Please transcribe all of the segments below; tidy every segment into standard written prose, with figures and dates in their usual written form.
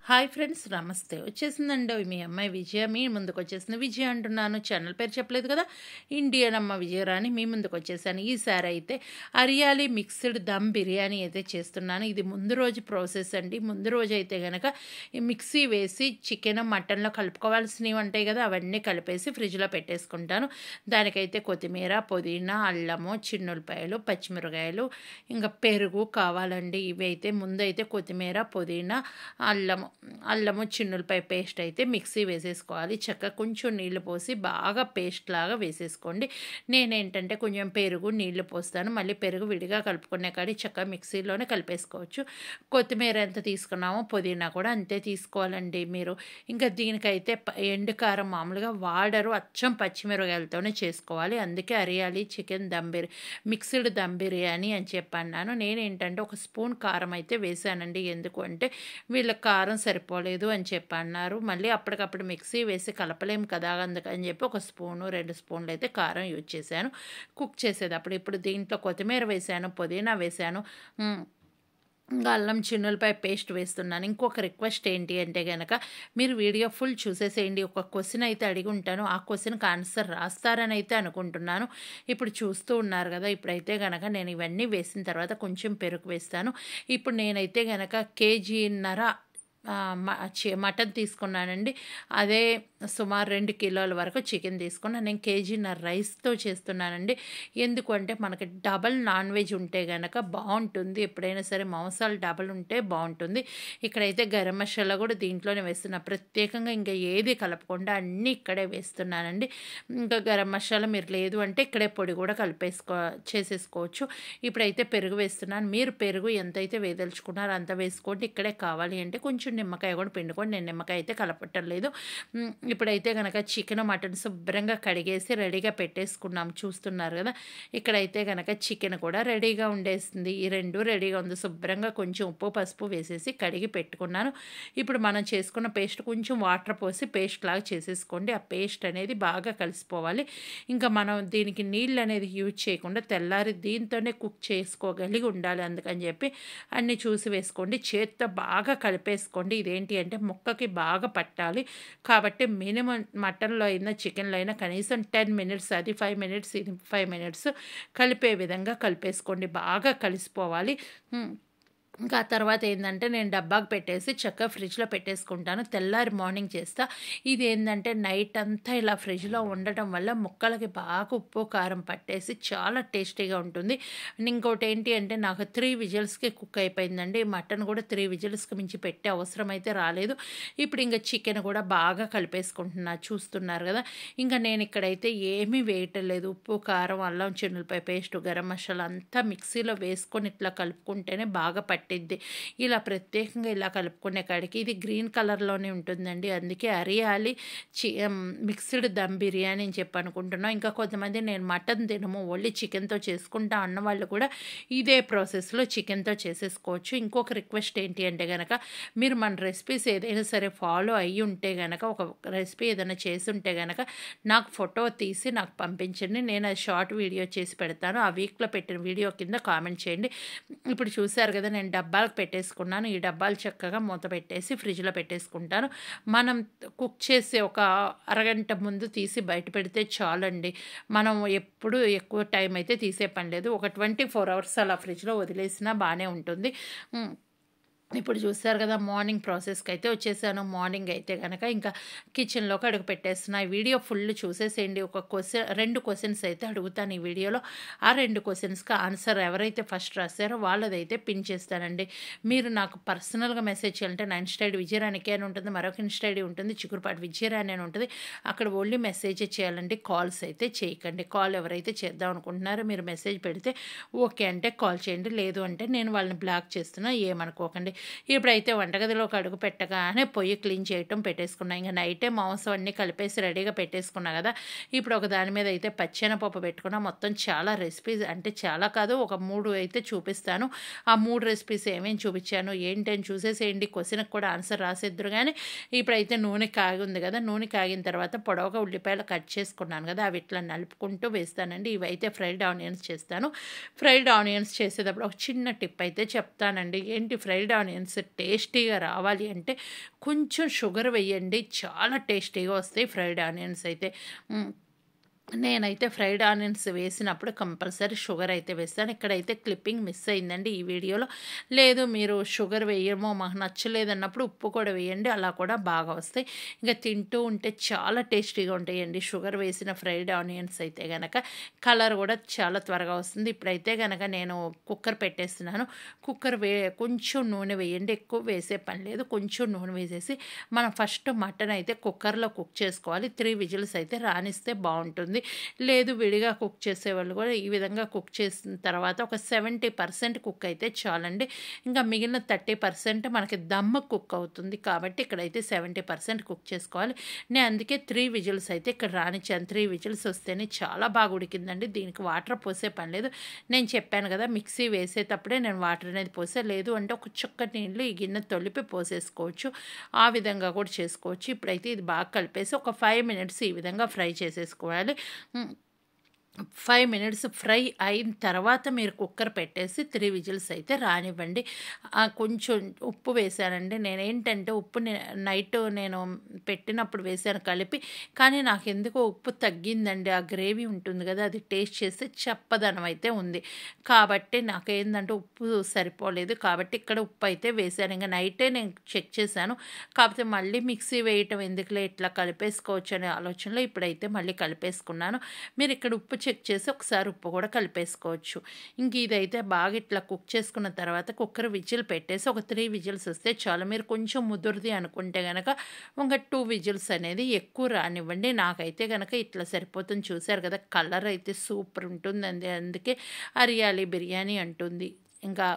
Hi friends, నమస్తే. వచ్చేసిందండి మీ అమ్మాయి విజయ. మీ ముందుకు వచ్చేసింది. విజయ అంటున్నాను, ఛానల్ పేరు చెప్పలేదు కదా. ఇండియన్ అమ్మ విజయరాణి మీ ముందుకు వచ్చేసాను. ఈసారి అయితే అరియాలి మిక్స్డ్ దమ్ బిర్యానీ అయితే చేస్తున్నాను. ఇది ముందు రోజు ప్రాసెస్ అండి. ముందు రోజు అయితే కనుక మిక్సీ వేసి చికెన్ మటన్లో కలుపుకోవాల్సినవి ఉంటాయి కదా, అవన్నీ కలిపేసి ఫ్రిడ్జ్లో పెట్టేసుకుంటాను. దానికైతే కొత్తిమీర, పుదీనా, అల్లము, చిన్నులపాయలు, పచ్చిమిరకాయలు, ఇంకా పెరుగు కావాలండి. ఇవి అయితే ముందైతే కొత్తిమీర, పుదీనా, అల్లము చిన్నులపాయ పేస్ట్ అయితే మిక్సీ వేసేసుకోవాలి. చక్కగా కొంచెం నీళ్లు పోసి బాగా పేస్ట్ లాగా వేసేసుకోండి. నేనేంటంటే కొంచెం పెరుగు నీళ్లు పోస్తాను. మళ్ళీ పెరుగు విడిగా కలుపుకునే కాడి చక్కగా మిక్సీలోనే కలిపేసుకోవచ్చు. కొత్తిమీర ఎంత తీసుకున్నామో పుదీనా కూడా అంతే తీసుకోవాలండి మీరు. ఇంకా దీనికైతే ఎండు కారం మామూలుగా వాడరు, అచ్చం పచ్చిమిరకాయలతోనే చేసుకోవాలి. అందుకే అరియాలి చికెన్ మిక్స్డ్ దమ్ బిర్యానీ అని చెప్పన్నాను. నేనేంటంటే ఒక స్పూన్ కారం అయితే వేసానండి. ఎందుకు అంటే వీళ్ళ కారం సరిపోలేదు అని చెప్పి అన్నారు. మళ్ళీ అప్పటికప్పుడు మిక్సీ వేసి కలపలేము కదా, అందుకని చెప్పి ఒక స్పూను 2 స్పూన్లు అయితే కారం యూజ్ చేశాను కుక్ చేసేటప్పుడు. ఇప్పుడు దీంట్లో కొత్తిమీర వేసాను, పుదీనా వేసాను, ఇంకా అల్లం చిన్నులపాయ పేస్ట్ వేస్తున్నాను. ఇంకొక రిక్వెస్ట్ ఏంటి అంటే కనుక మీరు వీడియో ఫుల్ చూసేసేయండి. ఒక క్వశ్చన్ అయితే అడిగి ఉంటాను, ఆ క్వశ్చన్కి ఆన్సర్ రాస్తారని అయితే అనుకుంటున్నాను. ఇప్పుడు చూస్తూ ఉన్నారు కదా. ఇప్పుడైతే కనుక నేను ఇవన్నీ వేసిన తర్వాత కొంచెం పెరుగు వేస్తాను. ఇప్పుడు నేనైతే కనుక 1.5 కేజీన్నర మటన్ తీసుకున్నానండి. అదే సుమారు 2 కిలోల వరకు చికెన్ తీసుకున్నాను. నేను 1.5 కేజీన్నర రైస్తో చేస్తున్నానండి. ఎందుకు అంటే మనకి డబల్ నాన్ వెజ్ ఉంటే కనుక బాగుంటుంది. ఎప్పుడైనా సరే మాంసాలు డబల్ ఉంటే బాగుంటుంది. ఇక్కడైతే గరం మసాలా కూడా దీంట్లోనే వేస్తున్నా. ప్రత్యేకంగా ఇంకా ఏది కలపకుండా అన్నీ ఇక్కడే వేస్తున్నానండి. ఇంకా గరం మసాలా మీరు లేదు అంటే ఇక్కడే పొడి కూడా చేసేసుకోవచ్చు. ఇప్పుడైతే పెరుగు వేస్తున్నాను. మీరు పెరుగు ఎంతైతే వేదలుచుకున్నారో అంత వేసుకోండి. ఇక్కడే కావాలి అంటే కొంచెం నిమ్మకాయ కూడా పిండుకోండి. నేను నిమ్మకాయ అయితే కలపటం లేదు. ఇప్పుడైతే కనుక చికెన్ మటన్ శుభ్రంగా కడిగేసి రెడీగా పెట్టేసుకున్నాం. చూస్తున్నారు కదా. ఇక్కడైతే కనుక చికెన్ కూడా రెడీగా ఉండేస్తుంది. ఈ రెండు రెడీగా ఉంది. శుభ్రంగా కొంచెం ఉప్పు పసుపు వేసేసి కడిగి పెట్టుకున్నాను. ఇప్పుడు మనం చేసుకున్న పేస్ట్ కొంచెం వాటర్ పోసి పేస్ట్ లాగా చేసేసుకోండి. ఆ పేస్ట్ అనేది బాగా కలిసిపోవాలి. ఇంకా మనం దీనికి నీళ్ళు అనేది యూజ్ చేయకుండా తెల్లారి దీంతోనే కుక్ చేసుకోగలిగి ఉండాలి. అందుకని చెప్పి అన్నీ చూసి వేసుకోండి. చేత్తో బాగా కలిపేసుకోండి. ఇదేంటి అంటే ముక్కకి బాగా పట్టాలి కాబట్టి మినిమం మటన్లో అయినా చికెన్లో అయినా కనీసం 10 మినిట్స్, అది 5 మినిట్స్, ఇది 5 మినిట్స్ కలిపే విధంగా కలిపేసుకోండి. బాగా కలిసిపోవాలి. ఇంకా ఆ తర్వాత ఏంటంటే నేను డబ్బాకు పెట్టేసి చక్కగా ఫ్రిడ్జ్లో పెట్టేసుకుంటాను. తెల్లారి మార్నింగ్ చేస్తా. ఇది ఏంటంటే నైట్ అంతా ఇలా ఫ్రిడ్జ్లో ఉండటం వల్ల ముక్కలకి బాగా ఉప్పు కారం పట్టేసి చాలా టేస్టీగా ఉంటుంది. ఇంకోటి ఏంటి అంటే నాకు 3 విజిల్స్కి కుక్ అయిపోయిందండి. మటన్ కూడా 3 విజిల్స్కి మించి పెట్టే అవసరం అయితే రాలేదు. ఇప్పుడు ఇంకా చికెన్ కూడా బాగా కలిపేసుకుంటున్నా. చూస్తున్నారు కదా. ఇంకా నేను ఇక్కడైతే ఏమీ వేయటం లేదు. ఉప్పు కారం అల్లం చిన్నులపాయ పేస్ట్ గరం మసాలా అంతా మిక్సీలో వేసుకొని ఇట్లా కలుపుకుంటేనే బాగా పట్టిద్ది. ఇలా ప్రత్యేకంగా ఇలా కలుపుకునే కాడికి ఇది గ్రీన్ కలర్లోనే ఉంటుందండి. అందుకే అరియాలి మిక్స్డ్ దమ్ బిర్యానీ అని చెప్పి అనుకుంటున్నాం. ఇంకా కొంతమంది నేను మటన్ తినము ఓన్లీ చికెన్తో చేసుకుంటా అన్న వాళ్ళు కూడా ఇదే ప్రాసెస్లో చికెన్తో చేసేసుకోవచ్చు. ఇంకొక రిక్వెస్ట్ ఏంటి అంటే కనుక మీరు మన రెసిపీస్ ఏదైనా సరే ఫాలో అయ్యి ఉంటే కనుక, ఒక రెసిపీ ఏదైనా చేసి ఉంటే కనుక నాకు ఫోటో తీసి నాకు పంపించండి. నేను అది షార్ట్ వీడియో చేసి పెడతాను. ఆ వీక్లో పెట్టిన వీడియో కింద కామెంట్ చేయండి. ఇప్పుడు చూసారు కదా, నేను డబ్బాలకు పెట్టేసుకున్నాను. ఈ డబ్బాలు చక్కగా మూత పెట్టేసి ఫ్రిడ్జ్లో పెట్టేసుకుంటాను. మనం కుక్ చేసి ఒక అరగంట ముందు తీసి బయట పెడితే చాలండి. మనం ఎప్పుడు ఎక్కువ టైం అయితే తీసే పని లేదు. ఒక 24 అవర్స్ అలా ఫ్రిడ్జ్లో వదిలేసినా బాగానే ఉంటుంది. ఇప్పుడు చూస్తారు కదా, మార్నింగ్ ప్రాసెస్కి అయితే వచ్చేసాను. మార్నింగ్ అయితే కనుక ఇంకా కిచెన్లోకి అడుగు పెట్టేస్తున్నా. ఈ వీడియో ఫుల్ చూసేసేయండి. 2 క్వశ్చన్స్ అయితే అడుగుతాను ఈ వీడియోలో. ఆ 2 క్వశ్చన్స్కి ఆన్సర్ ఎవరైతే ఫస్ట్ రాస్తారో వాళ్ళదైతే పిన్ చేస్తానండి. మీరు నాకు పర్సనల్గా మెసేజ్ చేయాలంటే నా ఇన్స్టా ఐడి విజయరాణికే అని ఉంటుంది, మరొక ఇన్స్టా ఐడి ఉంటుంది చిగురుపాటి విజయరాణి అని ఉంటుంది. అక్కడ ఓన్లీ మెసేజ్ చేయాలండి, కాల్స్ అయితే చేయకండి. కాల్ ఎవరైతే చేద్దాం అనుకుంటున్నారో మీరు మెసేజ్ పెడితే ఓకే అంటే కాల్ చేయండి, లేదు అంటే నేను వాళ్ళని బ్లాక్ చేస్తున్నా, ఏమనుకోకండి. ఇప్పుడైతే వంటగదిలోకి అడుగు పెట్టగానే పొయ్యి క్లీన్ చేయటం పెట్టేసుకున్నా. ఇంకా నైటే మాంసం అన్నీ కలిపేసి రెడీగా పెట్టేసుకున్నా కదా. ఇప్పుడు ఒక దాని మీద అయితే పచ్చెనపప్పు పెట్టుకున్నా. మొత్తం చాలా రెసిపీస్ అంటే చాలా కాదు, ఒక 3 అయితే చూపిస్తాను. ఆ 3 రెసిపీస్ ఏమేమి చూపించాను ఏంటని చూసేసేయండి. క్వశ్చన్కి కూడా ఆన్సర్ రాసేద్దరు. కానీ ఇప్పుడైతే నూనె కాగి ఉంది కదా. నూనె కాగిన తర్వాత పొడవుగా ఉల్లిపాయలు కట్ చేసుకున్నాను కదా, అవి ఇట్లా నలుపుకుంటూ వేస్తానండి. ఇవైతే ఫ్రైడ్ ఆనియన్స్ చేస్తాను. ఫ్రైడ్ ఆనియన్స్ చేసేటప్పుడు ఒక చిన్న టిప్ అయితే చెప్తానండి. ఏంటి ఫ్రైడ్ ఆనియన్స్ ఆనియన్స్ టేస్టీగా రావాలి అంటే కొంచెం షుగర్ వేయండి, చాలా టేస్టీగా వస్తాయి ఫ్రైడ్ ఆనియన్స్ అయితే. నేనైతే ఫ్రైడ్ ఆనియన్స్ వేసినప్పుడు కంపల్సరీ షుగర్ అయితే వేస్తాను. ఇక్కడైతే క్లిప్పింగ్ మిస్ అయిందండి ఈ వీడియోలో. లేదు మీరు షుగర్ వేయమో మాకు నచ్చలేదన్నప్పుడు ఉప్పు కూడా వేయండి, అలా కూడా బాగా వస్తాయి. ఇంకా తింటూ ఉంటే చాలా టేస్టీగా ఉంటాయండి షుగర్ వేసిన ఫ్రైడ్ ఆనియన్స్ అయితే గనక. కలర్ కూడా చాలా త్వరగా వస్తుంది. ఇప్పుడైతే గనక నేను కుక్కర్ పెట్టేస్తున్నాను. కుక్కర్ కొంచెం నూనె వేయండి, ఎక్కువ వేసే పని లేదు. కొంచెం నూనె వేసేసి మనం ఫస్ట్ మటన్ అయితే కుక్కర్లో కుక్ చేసుకోవాలి. 3 విజిల్స్ అయితే రానిస్తే బాగుంటుంది. లేదు విడిగా కుక్ చేసేవాళ్ళు కూడా ఈ విధంగా కుక్ చేసిన తర్వాత ఒక 70% కుక్ అయితే చాలండి. ఇంకా మిగిలిన 30% మనకి దమ్ కుక్ అవుతుంది కాబట్టి ఇక్కడైతే 70% కుక్ చేసుకోవాలి. నేను అందుకే 3 విజిల్స్ అయితే ఇక్కడ రానిచ్చాను. 3 విజిల్స్ వస్తేనే చాలా బాగా ఉడికిందండి. దీనికి వాటర్ పోసే పని లేదు. నేను చెప్పాను కదా మిక్సీ వేసేటప్పుడే నేను వాటర్ అనేది పోసే, లేదు అంటే ఒక చుక్క నీళ్ళు ఈ గిన్నె తొలిపి పోసేసుకోవచ్చు. ఆ విధంగా కూడా చేసుకోవచ్చు. ఇప్పుడైతే ఇది బాగా కలిపేసి ఒక 5 మినిట్స్ ఈ విధంగా ఫ్రై చేసేసుకోవాలి. 5 మినిట్స్ ఫ్రై అయిన తర్వాత మీరు కుక్కర్ పెట్టేసి 3 విజిల్స్ అయితే రానివ్వండి. కొంచెం ఉప్పు వేసానండి. నేనేంటంటే ఉప్పు నైట్ నేను పెట్టినప్పుడు వేసాను కలిపి, కానీ నాకు ఎందుకో ఉప్పు తగ్గిందండి. ఆ గ్రేవీ ఉంటుంది కదా, అది టేస్ట్ చేస్తే చప్పదనం అయితే ఉంది. కాబట్టి నాకేందంటే ఉప్పు సరిపోలేదు. కాబట్టి ఇక్కడ ఉప్పు అయితే వేసాను. ఇంకా నైటే నేను చెక్ చేశాను. కాకపోతే మళ్ళీ మిక్సీ వేయటం ఎందుకులే, ఇట్లా కలిపేసుకోవచ్చు అనే ఆలోచనలో ఇప్పుడైతే మళ్ళీ కలిపేసుకున్నాను. మీరు ఇక్కడ ఉప్పు చెక్ చేసి ఒకసారి ఉప్పు కూడా కలిపేసుకోవచ్చు. ఇంక ఇదైతే బాగా ఇట్లా కుక్ చేసుకున్న తర్వాత కుక్కర్ విజిల్ పెట్టేసి ఒక 3 విజిల్స్ వస్తే చాలు. మీరు కొంచెం ముదురుది అనుకుంటే కనుక ఒక 2 విజిల్స్ అనేది ఎక్కువ రానివ్వండి. నాకైతే కనుక ఇట్లా సరిపోతుంది. చూశారు కదా, కలర్ అయితే సూపర్ ఉంటుంది. అందుకే హరియాలి బిర్యానీ అంటుంది. ఇంకా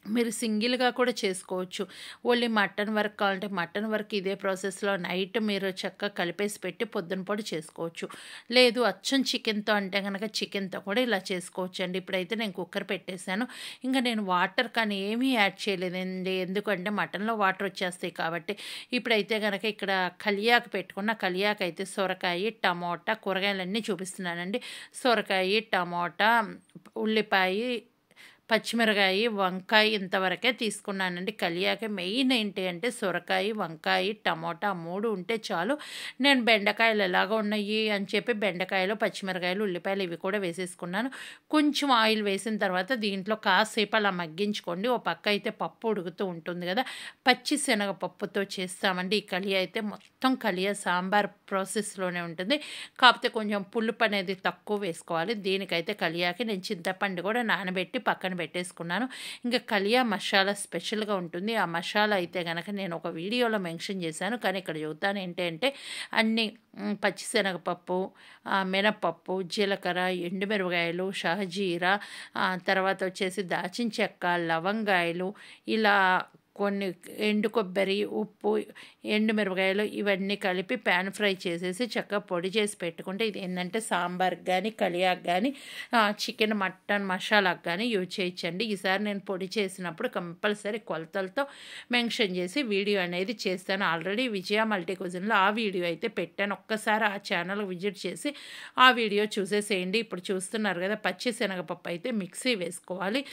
మీరు సింగిల్గా కూడా చేసుకోవచ్చు. ఓన్లీ మటన్ వర్క్ కావాలంటే మటన్ వర్క్ ఇదే ప్రాసెస్లో నైట్ మీరు చక్కగా కలిపేసి పెట్టి పొద్దున పొడి చేసుకోవచ్చు. లేదు అచ్చం చికెన్తో అంటే కనుక చికెన్తో కూడా ఇలా చేసుకోవచ్చు అండి. ఇప్పుడైతే నేను కుక్కర్ పెట్టేశాను. ఇంకా నేను వాటర్ కానీ ఏమీ యాడ్ చేయలేదండి, ఎందుకంటే మటన్లో వాటర్ వచ్చేస్తాయి కాబట్టి. ఇప్పుడైతే కనుక ఇక్కడ కలియాకు పెట్టుకున్న కలియాకు అయితే సొరకాయ, టమోటా, కూరగాయలన్నీ చూపిస్తున్నానండి. సొరకాయ, టమోటా, ఉల్లిపాయ, పచ్చిమిరకాయ, వంకాయ ఇంతవరకే తీసుకున్నానండి. కలియాక మెయిన్ ఏంటి అంటే సొరకాయ, వంకాయ, టమోటా 3 ఉంటే చాలు. నేను బెండకాయలు ఎలాగో ఉన్నాయి అని చెప్పి బెండకాయలు, పచ్చిమిరకాయలు, ఉల్లిపాయలు ఇవి కూడా వేసేసుకున్నాను. కొంచెం ఆయిల్ వేసిన తర్వాత దీంట్లో కాసేపు అలా మగ్గించుకోండి. ఓ పక్క అయితే పప్పు ఉడుకుతూ ఉంటుంది కదా, పచ్చి శనగపప్పుతో చేస్తామండి. ఈ కలియా అయితే మొత్తం కలియా సాంబార్ ప్రాసెస్లోనే ఉంటుంది. కాకపోతే కొంచెం పులుపు అనేది తక్కువ వేసుకోవాలి. దీనికైతే కలియాకి నేను చింతపండు కూడా నానబెట్టి పక్కన పెట్టేసుకున్నాను. ఇంకా కలియా మసాలా స్పెషల్గా ఉంటుంది. ఆ మసాలా అయితే కనుక నేను ఒక వీడియోలో మెన్షన్ చేశాను, కానీ ఇక్కడ చెబుతాను ఏంటంటే అన్ని పచ్చిశనగపప్పు, మినపప్పు, జీలకర్ర, ఎండుమిరపకాయలు, షాజీరా, తర్వాత వచ్చేసి దాచిన చెక్క, లవంగాయలు, ఇలా కొన్ని ఎండు కొబ్బరి, ఉప్పు, ఎండుమిరపకాయలు ఇవన్నీ కలిపి ప్యాన్ ఫ్రై చేసేసి చక్కగా పొడి చేసి పెట్టుకుంటే ఇది ఏంటంటే సాంబార్కి కానీ కలియాకి కానీ చికెన్ మటన్ మసాలాకి కానీ యూజ్ చేయొచ్చండి. ఈసారి నేను పొడి చేసినప్పుడు కంపల్సరీ కొలతలతో మెన్షన్ చేసి వీడియో అనేది చేస్తాను. ఆల్రెడీ విజయ మల్టీ కుజిన్లో ఆ వీడియో అయితే పెట్టాను. ఒక్కసారి ఆ ఛానల్ విజిట్ చేసి ఆ వీడియో చూసేసేయండి. ఇప్పుడు చూస్తున్నారు కదా, పచ్చి శనగపప్పు అయితే మిక్సీ వేసుకోవాలి.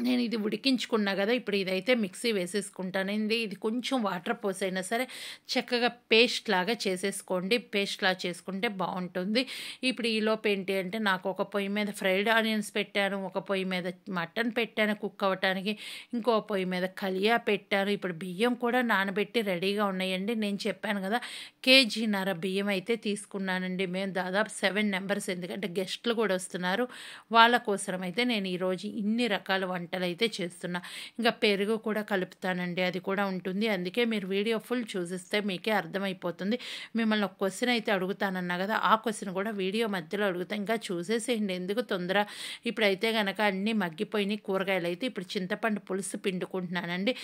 నేను ఇది ఉడికించుకున్నా కదా, ఇప్పుడు ఇదైతే మిక్సీ వేసేసుకుంటానండి. ఇది కొంచెం వాటర్ పోసైనా సరే చక్కగా పేస్ట్ లాగా చేసేసుకోండి. పేస్ట్ లాగా చేసుకుంటే బాగుంటుంది. ఇప్పుడు ఈలోపు ఏంటి అంటే నాకు ఒక పొయ్యి మీద ఫ్రైడ్ ఆనియన్స్ పెట్టాను, ఒక పొయ్యి మీద మటన్ పెట్టాను కుక్ అవ్వటానికి, ఇంకో పొయ్యి మీద కలియా పెట్టాను. ఇప్పుడు బియ్యం కూడా నానబెట్టి రెడీగా ఉన్నాయండి. నేను చెప్పాను కదా, కేజీన్నర బియ్యం అయితే తీసుకున్నానండి. మేము దాదాపు 7 మెంబర్స్, ఎందుకంటే గెస్ట్లు కూడా వస్తున్నారు. వాళ్ళ కోసం అయితే నేను ఈరోజు ఇన్ని రకాల వంటలు అయితే చేస్తున్నా. ఇంకా పెరుగు కూడా కలుపుతానండి, అది కూడా ఉంటుంది. అందుకే మీరు వీడియో ఫుల్ చూసిస్తే మీకే అర్థమైపోతుంది. మిమ్మల్ని ఒక క్వశ్చన్ అయితే అడుగుతానన్నా కదా, ఆ క్వశ్చన్ కూడా వీడియో మధ్యలో అడుగుతా. ఇంకా చూసేసేయండి, ఎందుకు తొందర. ఇప్పుడైతే కనుక అన్నీ మగ్గిపోయినాయి కూరగాయలు అయితే. ఇప్పుడు చింతపండు పులుసు పిండుకుంటున్నానండి.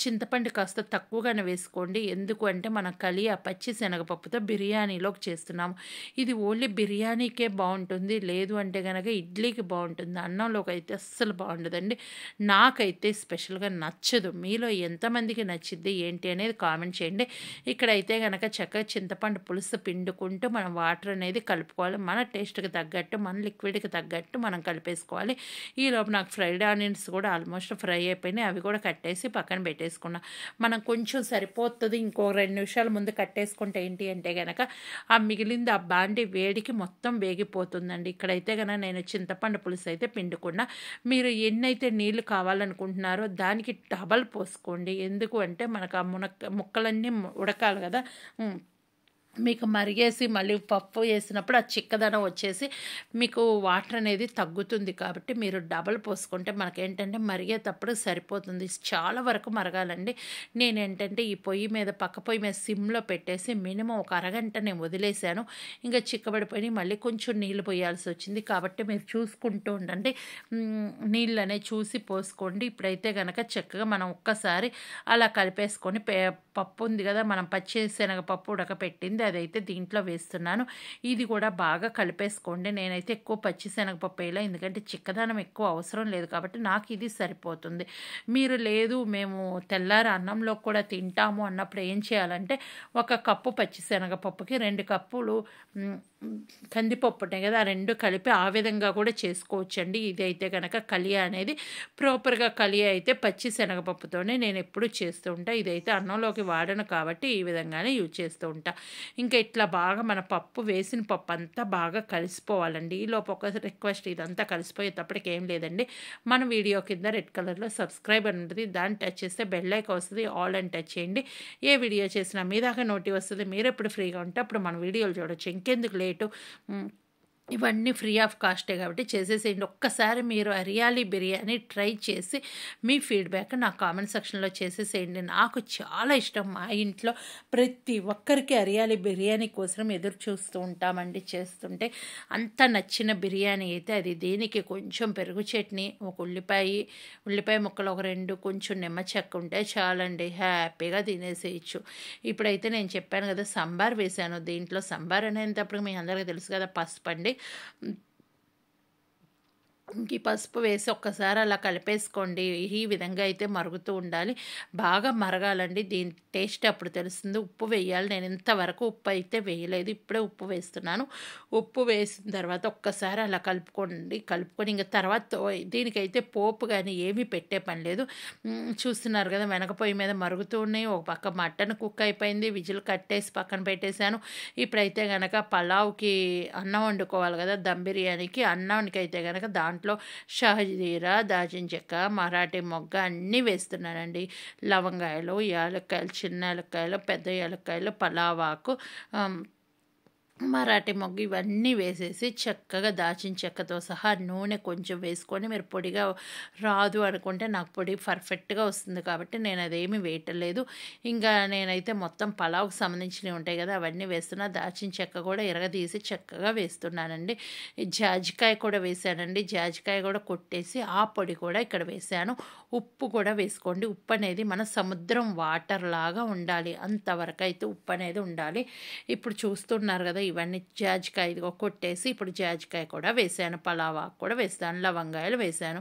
చింతపండు కాస్త తక్కువగానే వేసుకోండి, ఎందుకు అంటే మనం కలియా పచ్చి శనగపప్పుతో బిర్యానీలోకి చేస్తున్నాము. ఇది ఓన్లీ బిర్యానీకే బాగుంటుంది, లేదు అంటే కనుక ఇడ్లీకి బాగుంటుంది, అన్నంలోకి అయితే అస్సలు బాగుండదు. కదండి. నాకైతే స్పెషల్గా నచ్చదు. మీలో ఎంతమందికి నచ్చిద్ది ఏంటి అనేది కామెంట్ చేయండి. ఇక్కడైతే కనుక చక్కగా చింతపండు పులుసు పిండుకుంటూ మనం వాటర్ అనేది కలుపుకోవాలి. మన టేస్ట్కి తగ్గట్టు మన లిక్విడ్కి తగ్గట్టు మనం కలిపేసుకోవాలి. ఈలోపు నాకు ఫ్రైడ్ ఆనియన్స్ కూడా ఆల్మోస్ట్ ఫ్రై అయిపోయినాయి. అవి కూడా కట్టేసి పక్కన పెట్టేసుకున్నా. మనం కొంచెం సరిపోతుంది, ఇంకో 2 నిమిషాల ముందు కట్టేసుకుంటే ఏంటి అంటే కనుక ఆ మిగిలింది ఆ బాండి వేడికి మొత్తం వేగిపోతుందండి. ఇక్కడైతే కనుక నేను చింతపండు పులుసు అయితే పిండుకున్నా. మీరు ఎన్నైతే నీళ్ళు కావాలనుకుంటున్నారో దానికి డబల్ పోసుకోండి. ఎందుకు అంటే మనకు ఆ ముక్కలన్నీ ఉడకాలి కదా. మీకు మరిగేసి మళ్ళీ పప్పు వేసినప్పుడు ఆ చిక్కదనం వచ్చేసి మీకు వాటర్ అనేది తగ్గుతుంది. కాబట్టి మీరు డబల్ పోసుకుంటే మనకేంటంటే మరిగేటప్పుడు సరిపోతుంది. చాలా వరకు మరగాలండి. నేనేంటంటే ఈ పొయ్యి మీద పక్క పొయ్యి మీద సిమ్లో పెట్టేసి మినిమం ఒక అరగంట నేను వదిలేశాను. ఇంకా చిక్కబడిపోయి మళ్ళీ కొంచెం నీళ్ళు పోయాల్సి వచ్చింది. కాబట్టి మీరు చూసుకుంటూ ఉండండి, నీళ్ళు అనేవి చూసి పోసుకోండి. ఇప్పుడైతే కనుక చక్కగా మనం ఒక్కసారి అలా కలిపేసుకొని పప్పు ఉంది కదా, మనం పచ్చిశనగపప్పు ఉడకపెట్టింది అదైతే దీంట్లో వేస్తున్నాను. ఇది కూడా బాగా కలిపేసుకోండి. నేనైతే ఎక్కువ పచ్చిశనగపప్పు వేయలే, ఎందుకంటే చిక్కదనం ఎక్కువ అవసరం లేదు కాబట్టి నాకు ఇది సరిపోతుంది. మీరు లేదు మేము తెల్లారి అన్నంలో కూడా తింటాము అన్నప్పుడు ఏం చేయాలంటే 1 కప్పు పచ్చిశనగపప్పుకి 2 కప్పులు కందిపప్పు ఉంటాయి కదా, ఆ 2 కలిపి ఆ విధంగా కూడా చేసుకోవచ్చండి. ఇది అయితే కనుక కలియ అనేది ప్రాపర్గా కలియ అయితే పచ్చిశనగపప్పుతోనే నేను ఎప్పుడు చేస్తూ ఉంటా. ఇదైతే అన్నంలోకి వాడను కాబట్టి ఈ విధంగానే యూజ్ చేస్తూ ఉంటా. ఇంకా ఇట్లా బాగా మన పప్పు వేసిన పప్పు అంతా బాగా కలిసిపోవాలండి. ఈలోపు ఒక రిక్వెస్ట్, ఇదంతా కలిసిపోయేటప్పటికి ఏం లేదండి, మన వీడియో కింద రెడ్ కలర్లో సబ్స్క్రైబ్ అని ఉంటుంది, దాన్ని టచ్ చేస్తే బెల్ ఐకాన్ వస్తుంది, ఆల్ అని టచ్ చేయండి. ఏ వీడియో చేసినా మీ దాకా నోటి వస్తుంది. మీరు ఎప్పుడు ఫ్రీగా ఉంటే అప్పుడు మన వీడియోలు చూడొచ్చు. ఇంకెందుకు లేటు, ఇవన్నీ ఫ్రీ ఆఫ్ కాస్టే కాబట్టి చేసేసేయండి. ఒక్కసారి మీరు హరియాలీ బిర్యానీ ట్రై చేసి మీ ఫీడ్బ్యాక్ నా కామెంట్ సెక్షన్లో చేసేసేయండి. నాకు చాలా ఇష్టం. మా ఇంట్లో ప్రతి ఒక్కరికి హరియాలీ బిర్యానీ కోసం ఎదురు చూస్తూ ఉంటామండి. చేస్తుంటే అంత నచ్చిన బిర్యానీ అయితే అది. దీనికి కొంచెం పెరుగు చట్నీ, ఒక ఉల్లిపాయ ముక్కలు ఒక 2, కొంచెం నిమ్మ చెక్క ఉంటే చాలండి, హ్యాపీగా తినేసేయచ్చు. ఇప్పుడైతే నేను చెప్పాను కదా సంబార్ వేశాను. దీంట్లో సంబార్ అనేటప్పుడు మీ అందరికీ తెలుసు కదా పసుపు అండి. ఈ పసుపు వేసి ఒక్కసారి అలా కలిపేసుకోండి. ఈ విధంగా అయితే మరుగుతూ ఉండాలి, బాగా మరగాలండి. దీని టేస్ట్ అప్పుడు తెలుస్తుంది. ఉప్పు వేయాలి. నేను ఇంతవరకు ఉప్పు అయితే వేయలేదు, ఇప్పుడే ఉప్పు వేస్తున్నాను. ఉప్పు వేసిన తర్వాత ఒక్కసారి అలా కలుపుకొని ఇంకా తర్వాత దీనికైతే పోపు కానీ ఏమీ పెట్టే పని లేదు. చూస్తున్నారు కదా వెనకపోయి మీద మరుగుతూ ఉన్నాయి. ఒక పక్క మటన్ కుక్ అయిపోయింది, విజిల్ కట్టేసి పక్కన పెట్టేశాను. ఇప్పుడైతే కనుక పలావ్కి అన్నం వండుకోవాలి కదా, దమ్ బిర్యానీకి. అన్నానికి అయితే కనుక దాంట్లో షాజీరా, దాల్చిన చెక్క, మరాఠీ మొగ్గ అన్నీ వేస్తున్నానండి. లవంగాయలు, యాలక్కాయలు, చిన్న యాలక్కాయలు, పెద్ద యాలక్కాయలు, పలావాకు, మరాఠీ మొగ్గు ఇవన్నీ వేసేసి చక్కగా దాచిన చెక్కతో సహా నూనె కొంచెం వేసుకొని, మీరు పొడిగా రాదు అనుకుంటే నాకు పొడి పర్ఫెక్ట్గా వస్తుంది కాబట్టి నేను అదేమీ వేయటలేదు. ఇంకా నేనైతే మొత్తం పలావ్కి సంబంధించినవి ఉంటాయి కదా అవన్నీ వేస్తున్నా. దాచిన చెక్క కూడా ఎరగదీసి చక్కగా వేస్తున్నానండి. జాజికాయ కూడా వేసానండి. జాజికాయ కూడా కొట్టేసి ఆ పొడి కూడా ఇక్కడ వేసాను. ఉప్పు కూడా వేసుకోండి. ఉప్పు అనేది మన సముద్రం వాటర్ లాగా ఉండాలి, అంతవరకు అయితే ఉప్పు అనేది ఉండాలి. ఇప్పుడు చూస్తున్నారు కదా ఇవన్నీ జాజికాయ ఇదిగో కొట్టేసి ఇప్పుడు జాజికాయ కూడా వేసాను, పలావాకు కూడా వేసాను, లవంగాయలు వేసాను.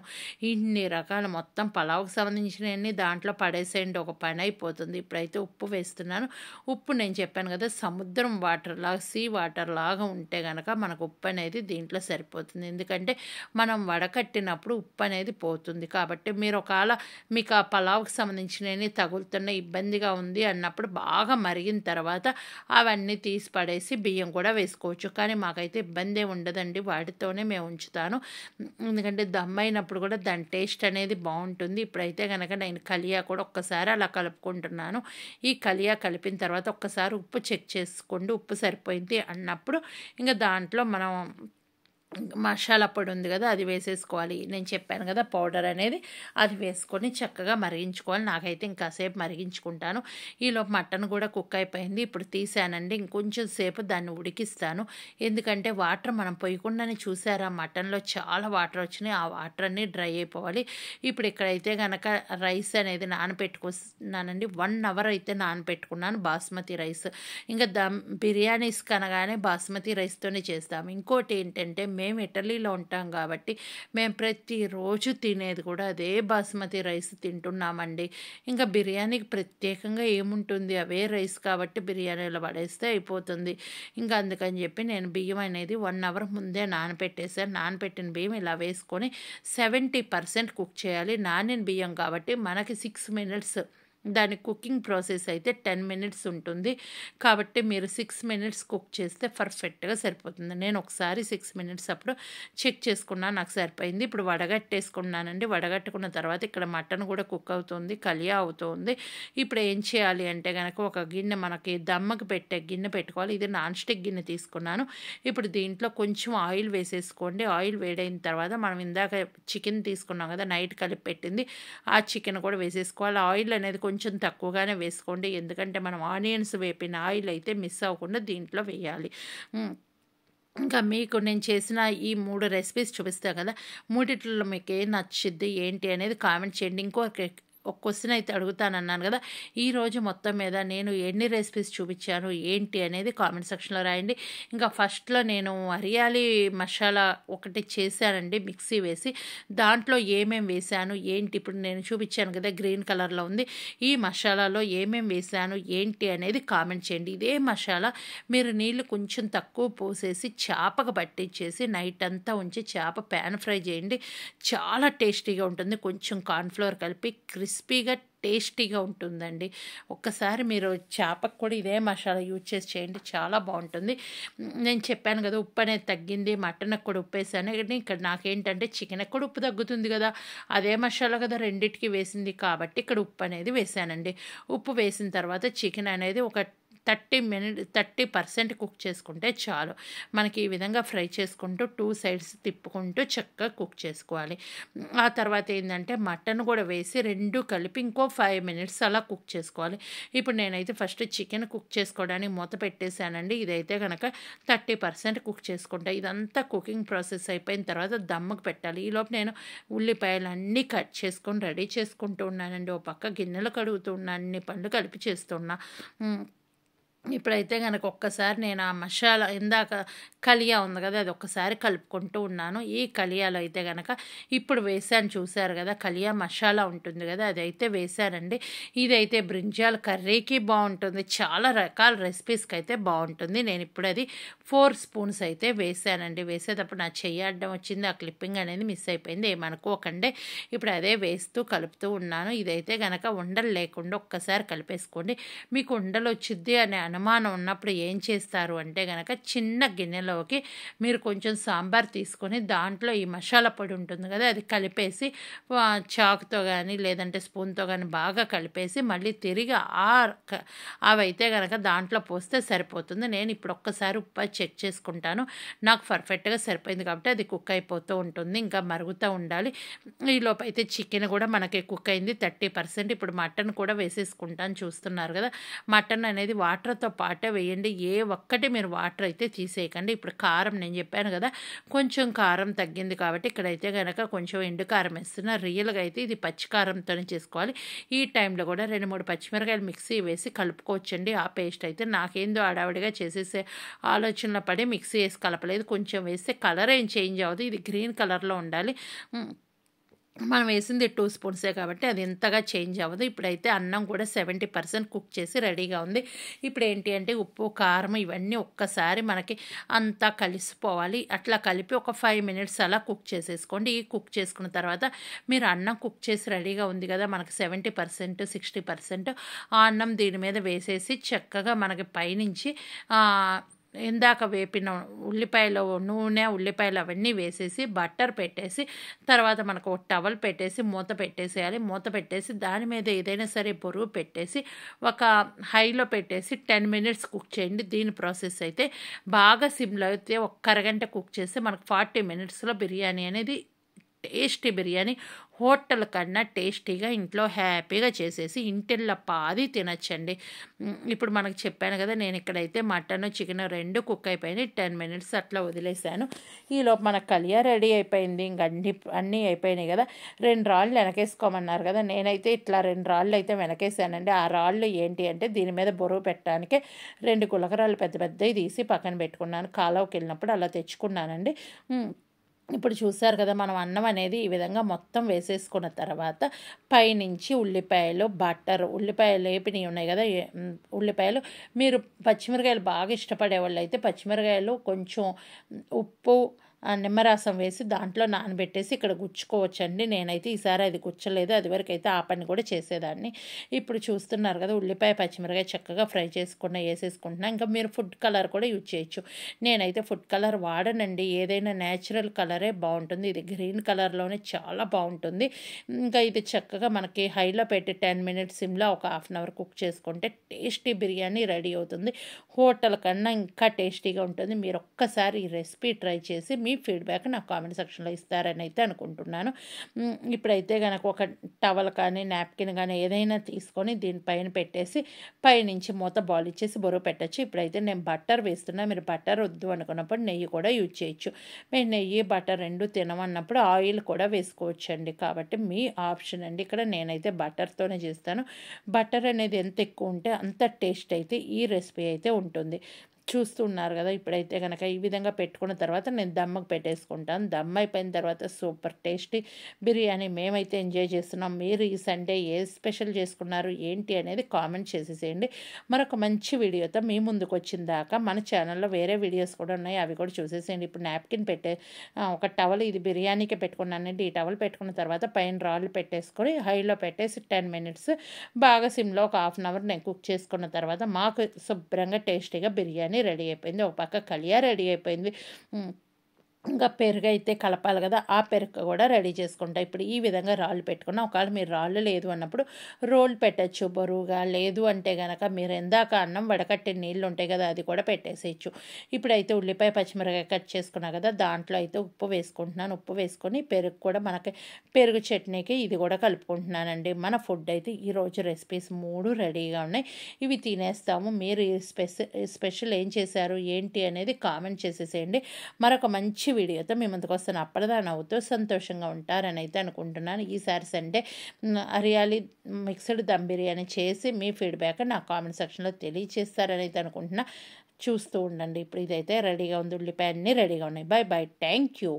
ఇన్ని రకాల మొత్తం పలావుకు సంబంధించినవన్నీ దాంట్లో పడేసేయండి, ఒక పని అయిపోతుంది. ఇప్పుడైతే ఉప్పు వేస్తున్నాను. ఉప్పు నేను చెప్పాను కదా సముద్రం వాటర్ లాగా, సీ వాటర్ లాగా ఉంటే కనుక మనకు ఉప్పు అనేది దీంట్లో సరిపోతుంది. ఎందుకంటే మనం వడకట్టినప్పుడు ఉప్పు అనేది పోతుంది. కాబట్టి మీరు ఒకవేళ మీకు ఆ పలావుకి సంబంధించినవి తగులుతున్న ఇబ్బందిగా ఉంది అన్నప్పుడు బాగా మరిగిన తర్వాత అవన్నీ తీసి పడేసి బియ్యం కూడా వేసుకోవచ్చు. కానీ మాకైతే ఇబ్బంది ఉండదండి, వాటితోనే మేము ఉంచుతాను. ఎందుకంటే దమ్ అయినప్పుడు కూడా దాని టేస్ట్ అనేది బాగుంటుంది. ఇప్పుడైతే కనుక నేను కలియా కూడా ఒక్కసారి అలా కలుపుకుంటున్నాను. ఈ కలియా కలిపిన తర్వాత ఒక్కసారి ఉప్పు చెక్ చేసుకోండి, ఉప్పు సరిపోయింది అన్నప్పుడు ఇంకా దాంట్లో మనం మసాలా పొడి ఉంది కదా అది వేసేసుకోవాలి. నేను చెప్పాను కదా పౌడర్ అనేది, అది వేసుకొని చక్కగా మరిగించుకోవాలి. నాకైతే ఇంకాసేపు మరిగించుకుంటాను. ఈలోపు మటన్ కూడా కుక్ అయిపోయింది. ఇప్పుడు తీసానండి, ఇంకొంచెం సేపు దాన్ని ఉడికిస్తాను. ఎందుకంటే వాటర్ మనం పోయకుండానే చూసారా మటన్లో చాలా వాటర్ వచ్చినాయి, ఆ వాటర్ అన్నీ డ్రై అయిపోవాలి. ఇప్పుడు ఇక్కడైతే కనుక రైస్ అనేది నానబెట్టుకున్నానండి. 1 అవర్ అయితే నానబెట్టుకున్నాను బాస్మతి రైస్. ఇంకా బిర్యానీస్ కనగానే బాస్మతి రైస్తోనే చేస్తాము. ఇంకోటి ఏంటంటే మేము ఇటలీలో ఉంటాం కాబట్టి మేము ప్రతిరోజు తినేది కూడా అదే బాస్మతి రైస్ తింటున్నామండి. ఇంకా బిర్యానీకి ప్రత్యేకంగా ఏముంటుంది, అవే రైస్ కాబట్టి బిర్యానీలో పడేస్తే అయిపోతుంది. ఇంకా అందుకని చెప్పి నేను బియ్యం అనేది 1 అవర్ ముందే నానబెట్టేసాను. నానబెట్టిన బియ్యం ఇలా వేసుకొని 70% కుక్ చేయాలి. నానిన బియ్యం కాబట్టి మనకి 6 మినిట్స్, దాని కుకింగ్ ప్రాసెస్ అయితే 10 మినిట్స్ ఉంటుంది. కాబట్టి మీరు 6 మినిట్స్ కుక్ చేస్తే పర్ఫెక్ట్గా సరిపోతుంది. నేను ఒకసారి 6 మినిట్స్ అప్పుడు చెక్ చేసుకున్నాను, నాకు సరిపోయింది. ఇప్పుడు వడగట్టేసుకున్నానండి. వడగట్టుకున్న తర్వాత ఇక్కడ మటన్ కూడా కుక్ అవుతుంది, కలియా అవుతుంది. ఇప్పుడు ఏం చేయాలి అంటే కనుక ఒక గిన్నె, మనకి దమ్మకి పెట్టే గిన్నె పెట్టుకోవాలి. ఇది నాన్ స్టిక్ గిన్నె తీసుకున్నాను. ఇప్పుడు దీంట్లో కొంచెం ఆయిల్ వేసేసుకోండి. ఆయిల్ వేడైన తర్వాత మనం ఇందాక చికెన్ తీసుకున్నాం కదా, నైట్ కలిపి పెట్టింది, ఆ చికెన్ కూడా వేసేసుకోవాలి. ఆయిల్ అనేది కొంచెం తక్కువగానే వేసుకోండి, ఎందుకంటే మనం ఆనియన్స్ వేపిన ఆయిల్ అయితే మిస్ అవ్వకుండా దీంట్లో వేయాలి. ఇంకా మీకు నేను చేసిన ఈ 3 రెసిపీస్ చూపిస్తా కదా, మూడిట్లో మీకు ఏం నచ్చిద్ది ఏంటి అనేది కామెంట్ చేయండి. ఒక క్వశ్చన్ అయితే అడుగుతానన్నాను కదా, ఈరోజు మొత్తం మీద నేను ఎన్ని రెసిపీస్ చూపించాను ఏంటి అనేది కామెంట్ సెక్షన్లో రాయండి. ఇంకా ఫస్ట్లో నేను హరియాలి మసాలా ఒకటి చేశానండి, మిక్సీ వేసి. దాంట్లో ఏమేమి వేశాను ఏంటి ఇప్పుడు నేను చూపించాను కదా, గ్రీన్ కలర్లో ఉంది. ఈ మసాలాలో ఏమేమి వేశాను ఏంటి అనేది కామెంట్ చేయండి. ఇదే మసాలా మీరు నీళ్ళు కొంచెం తక్కువ పోసేసి చేపకు పట్టించేసి నైట్ అంతా ఉంచి చేప ప్యాన్ ఫ్రై చేయండి, చాలా టేస్టీగా ఉంటుంది. కొంచెం కార్న్ఫ్లవర్ కలిపి క్రిస్పీగా టేస్టీగా ఉంటుందండి. ఒక్కసారి మీరు చేపకు కూడా ఇదే మసాలా యూజ్ చేసి చేయండి, చాలా బాగుంటుంది. నేను చెప్పాను కదా, ఉప్పు అనేది తగ్గింది, మటన్కి కూడా ఉప్పు వేసాను. ఇక్కడ నాకేంటంటే చికెన్కి కూడా ఉప్పు తగ్గుతుంది కదా, అదే మసాలా కదా రెండింటికి వేసింది కాబట్టి ఇక్కడ ఉప్పు అనేది వేసానండి. ఉప్పు వేసిన తర్వాత చికెన్ అనేది ఒక 30% కుక్ చేసుకుంటే చాలు. మనకి ఈ విధంగా ఫ్రై చేసుకుంటూ 2 సైడ్స్ తిప్పుకుంటూ చక్కగా కుక్ చేసుకోవాలి. ఆ తర్వాత ఏంటంటే మటన్ కూడా వేసి 2 కలిపి ఇంకో 5 మినిట్స్ అలా కుక్ చేసుకోవాలి. ఇప్పుడు నేనైతే ఫస్ట్ చికెన్ కుక్ చేసుకోవడానికి మూత పెట్టేశానండి. ఇదైతే కనుక 30% కుక్ చేసుకుంటా. ఇదంతా కుకింగ్ ప్రాసెస్ అయిపోయిన తర్వాత దమ్ముకు పెట్టాలి. ఈలోపు నేను ఉల్లిపాయలు అన్నీ కట్ చేసుకొని రెడీ చేసుకుంటూ ఉన్నానండి. ఓ పక్క గిన్నెలు కడుగుతూ ఉన్నా, అన్ని పనులు కలిపి చేస్తున్నా. ఇప్పుడైతే కనుక ఒక్కసారి నేను ఆ మసాలా, ఇందాక కలియా ఉంది కదా, అది ఒక్కసారి కలుపుకుంటూ ఉన్నాను. ఈ కలియాలో అయితే కనుక ఇప్పుడు వేసాను, చూసారు కదా, కలియా మసాలా ఉంటుంది కదా, అదైతే వేసానండి. ఇదైతే బ్రింజాల్ కర్రీకి బాగుంటుంది, చాలా రకాల రెసిపీస్కి అయితే బాగుంటుంది. నేను ఇప్పుడు అది 4 స్పూన్స్ అయితే వేసానండి. వేసేటప్పుడు నా చెయ్యి అడ్డం వచ్చింది, ఆ క్లిప్పింగ్ అనేది మిస్ అయిపోయింది, ఏమనుకోకండి. ఇప్పుడు అదే వేస్తూ కలుపుతూ ఉన్నాను. ఇదైతే కనుక ఉండలు లేకుండా ఒక్కసారి కలిపేసుకోండి. మీకు ఉండలు వచ్చిద్ది అనే అనుమానం ఉన్నప్పుడు ఏం చేస్తారు అంటే కనుక, చిన్న గిన్నెలోకి మీరు కొంచెం సాంబార్ తీసుకొని దాంట్లో ఈ మసాలా పొడి ఉంటుంది కదా, అది కలిపేసి చాకుతో కానీ లేదంటే స్పూన్తో కానీ బాగా కలిపేసి మళ్ళీ తిరిగి అవైతే కనుక దాంట్లో పోస్తే సరిపోతుంది. నేను ఇప్పుడు ఒక్కసారి ఉప్పు చెక్ చేసుకుంటాను, నాకు పర్ఫెక్ట్గా సరిపోయింది కాబట్టి అది కుక్ అయిపోతూ ఉంటుంది, ఇంకా మరుగుతూ ఉండాలి. ఈలోపు అయితే చికెన్ కూడా మనకి కుక్ అయింది 30%. ఇప్పుడు మటన్ కూడా వేసేసుకుంటాను, చూస్తున్నారు కదా. మటన్ అనేది వాటర్తో పాటే వేయండి, ఏ ఒక్కటి మీరు వాటర్ అయితే తీసేయకండి. ఇప్పుడు కారం నేను చెప్పాను కదా, కొంచెం కారం తగ్గింది కాబట్టి ఇక్కడైతే కనుక కొంచెం ఎండు కారం వేస్తున్నా. రియల్గా అయితే ఇది పచ్చికారంతోనే చేసుకోవాలి. ఈ టైంలో కూడా 2-3 పచ్చిమిరకాయలు మిక్సీ వేసి కలుపుకోవచ్చండి. ఆ పేస్ట్ అయితే నాకేందో ఆడావిడిగా చేసేసే ఆలోచనలో పడి మిక్సీ వేసి కలపలేదు. కొంచెం వేస్తే కలర్ ఏం చేంజ్ అవ్వదు, ఇది గ్రీన్ కలర్లో ఉండాలి. మనం వేసింది 2 స్పూన్సే కాబట్టి అది ఎంతగా చేంజ్ అవ్వదు. ఇప్పుడైతే అన్నం కూడా 70% కుక్ చేసి రెడీగా ఉంది. ఇప్పుడు ఏంటి అంటే ఉప్పు, కారం ఇవన్నీ ఒక్కసారి మనకి అంతా కలిసిపోవాలి. అట్లా కలిపి ఒక 5 మినిట్స్ అలా కుక్ చేసేసుకోండి. ఈ కుక్ చేసుకున్న తర్వాత మీరు అన్నం కుక్ చేసి రెడీగా ఉంది కదా, మనకి 70% 60%, ఆ అన్నం దీని మీద వేసేసి చక్కగా మనకి పైనుంచి ఇందాక వేపిన ఉల్లిపాయలు, నూనె, ఉల్లిపాయలు అవన్నీ వేసేసి బట్టర్ పెట్టేసి తర్వాత మనకు ఒక టవల్ పెట్టేసి మూత పెట్టేసేయాలి. మూత పెట్టేసి దాని మీద ఏదైనా సరే బరువు పెట్టేసి ఒక హైలో పెట్టేసి 10 మినిట్స్ కుక్ చేయండి. దీని ప్రాసెస్ అయితే బాగా సిమ్లో అయితే ఒక అరగంట కుక్ చేస్తే మనకు 40 మినిట్స్లో బిర్యానీ అనేది టేస్టీ బిర్యానీ హోటల్ కన్నా టేస్టీగా ఇంట్లో హ్యాపీగా చేసేసి ఇంటిల్ల పాది తినచ్చండి. ఇప్పుడు మనకు చెప్పాను కదా, నేను ఇక్కడైతే మటన్ చికెన్ 2 కుక్ అయిపోయినాయి. 10 మినిట్స్ అట్లా వదిలేసాను. ఈలోపు మన కలియా రెడీ అయిపోయింది. ఇంక అన్నీ అయిపోయినాయి కదా. 2 రాళ్ళు వెనకేసుకోమన్నారు కదా, నేనైతే ఇట్లా 2 రాళ్ళు అయితే వెనకేసానండి. ఆ రాళ్ళు ఏంటి అంటే దీని మీద బరువు పెట్టడానికి 2 గులకరాళ్ళు పెద్ద పెద్దవి తీసి పక్కన పెట్టుకున్నాను. కాలువకి వెళ్ళినప్పుడు అలా తెచ్చుకున్నానండి. ఇప్పుడు చూసారు కదా, మనం అన్నం అనేది ఈ విధంగా మొత్తం వేసేసుకున్న తర్వాత పైనుంచి ఉల్లిపాయలు, బటర్, ఉల్లిపాయలు వేపినవి ఉన్నాయి కదా, ఉల్లిపాయలు, మీరు పచ్చిమిరకాయలు బాగా ఇష్టపడే వాళ్ళు అయితే పచ్చిమిరకాయలు కొంచెం ఉప్పు నిమ్మరసం వేసి దాంట్లో నానబెట్టేసి ఇక్కడ గుచ్చుకోవచ్చండి. నేనైతే ఈసారి అది గుచ్చలేదు, అది వరకు అయితే ఆ పని కూడా చేసేదాన్ని. ఇప్పుడు చూస్తున్నారు కదా, ఉల్లిపాయ పచ్చిమిరకాయ చక్కగా ఫ్రై చేసుకున్న వేసేసుకుంటున్నా. ఇంకా మీరు ఫుడ్ కలర్ కూడా యూజ్ చేయొచ్చు. నేనైతే ఫుడ్ కలర్ వాడనండి, ఏదైనా న్యాచురల్ కలరే బాగుంటుంది. ఇది గ్రీన్ కలర్లోనే చాలా బాగుంటుంది. ఇంకా ఇది చక్కగా మనకి హైలో పెట్టి 10 మినిట్స్ సిమ్లో ఒక హాఫ్ అన్ అవర్ కుక్ చేసుకుంటే టేస్టీ బిర్యానీ రెడీ అవుతుంది. హోటల్ కన్నా ఇంకా టేస్టీగా ఉంటుంది. మీరు ఒక్కసారి ఈ రెసిపీ ట్రై చేసి మీ ఫీడ్బ్యాక్ నాకు కామెంట్ సెక్షన్లో ఇస్తారని అయితే అనుకుంటున్నాను. ఇప్పుడైతే కనుక ఒక టవల్ కానీ నాప్కిన్ కానీ ఏదైనా తీసుకొని దీనిపైన పెట్టేసి పైనుంచి మూత బాల్ ఇచ్చేసి బరువు పెట్టచ్చు. ఇప్పుడైతే నేను బటర్ వేస్తున్నా. మీరు బటర్ వద్దు అనుకున్నప్పుడు నెయ్యి కూడా యూజ్ చేయొచ్చు. మీరు నెయ్యి బటర్ 2 తినమన్నప్పుడు ఆయిల్ కూడా వేసుకోవచ్చండి. కాబట్టి మీ ఆప్షన్ అండి. ఇక్కడ నేనైతే బటర్తోనే చేస్తాను. బటర్ అనేది ఎంత ఎక్కువ ఉంటే అంత టేస్ట్ అయితే ఈ రెసిపీ అయితే ఉంటుంది. చూస్తున్నారు కదా, ఇప్పుడైతే కనుక ఈ విధంగా పెట్టుకున్న తర్వాత నేను దమ్మకు పెట్టేసుకుంటాను. దమ్ అయిపోయిన తర్వాత సూపర్ టేస్టీ బిర్యానీ మేమైతే ఎంజాయ్ చేస్తున్నాం. మీరు ఈ సండే ఏ స్పెషల్ చేసుకున్నారు ఏంటి అనేది కామెంట్ చేసేసేయండి. మరొక మంచి వీడియోతో మీ ముందుకు వచ్చిన దాకా మన ఛానల్లో వేరే వీడియోస్ కూడా ఉన్నాయి, అవి కూడా చూసేసేయండి. ఇప్పుడు నాప్కిన్ ఒక టవల్, ఇది బిర్యానీకి పెట్టుకున్నానండి. ఈ టవల్ పెట్టుకున్న తర్వాత పైన రాళ్ళు పెట్టేసుకొని హైలో పెట్టేసి 10 మినిట్స్ బాగా సిమ్లో ఒక హాఫ్ అన్ అవర్ నేను కుక్ చేసుకున్న తర్వాత మాకు శుభ్రంగా టేస్టీగా బిర్యానీ రెడీ అయిపోయింది. ఒక పక్క కలియా రెడీ అయిపోయింది. ఇంకా పెరుగు అయితే కలపాలి కదా, ఆ పెరుగు కూడా రెడీ చేసుకుంటా. ఇప్పుడు ఈ విధంగా రాళ్ళు పెట్టుకున్నా. ఒకవేళ మీరు రాళ్ళు లేదు అన్నప్పుడు రోల్ పెట్టచ్చు బరువుగా. లేదు అంటే కనుక మీరు ఎందాక అన్నం వడకట్టే నీళ్ళు ఉంటాయి కదా, అది కూడా పెట్టేసేయచ్చు. ఇప్పుడైతే ఉల్లిపాయ పచ్చిమిరకాయ కట్ చేసుకున్నా కదా, దాంట్లో అయితే ఉప్పు వేసుకుంటున్నాను. ఉప్పు వేసుకొని పెరుగు కూడా మనకి పెరుగు చట్నీకి ఇది కూడా కలుపుకుంటున్నానండి. మన ఫుడ్ అయితే ఈరోజు రెసిపీస్ 3 రెడీగా ఉన్నాయి. ఇవి తినేస్తాము. మీరు ఈ స్పెషల్ ఏం చేశారు ఏంటి అనేది కామెంట్ చేసేసేయండి. మరొక మంచి వీడియోతో మీ ముందుకు వస్తాను. అప్పటిదా నవ్వుతూ సంతోషంగా ఉంటారని అయితే అనుకుంటున్నాను. ఈసారి సండే హరియాలి మిక్స్డ్ దమ్ బిర్యానీ చేసి మీ ఫీడ్బ్యాక్ నా కామెంట్ సెక్షన్లో తెలియచేస్తారని అయితే అనుకుంటున్నా. చూస్తూ ఉండండి. ఇప్పుడు ఇదైతే రెడీగా ఉంది. ఉల్లిపాయ అన్నీ రెడీగా ఉన్నాయి. By by. Thank you.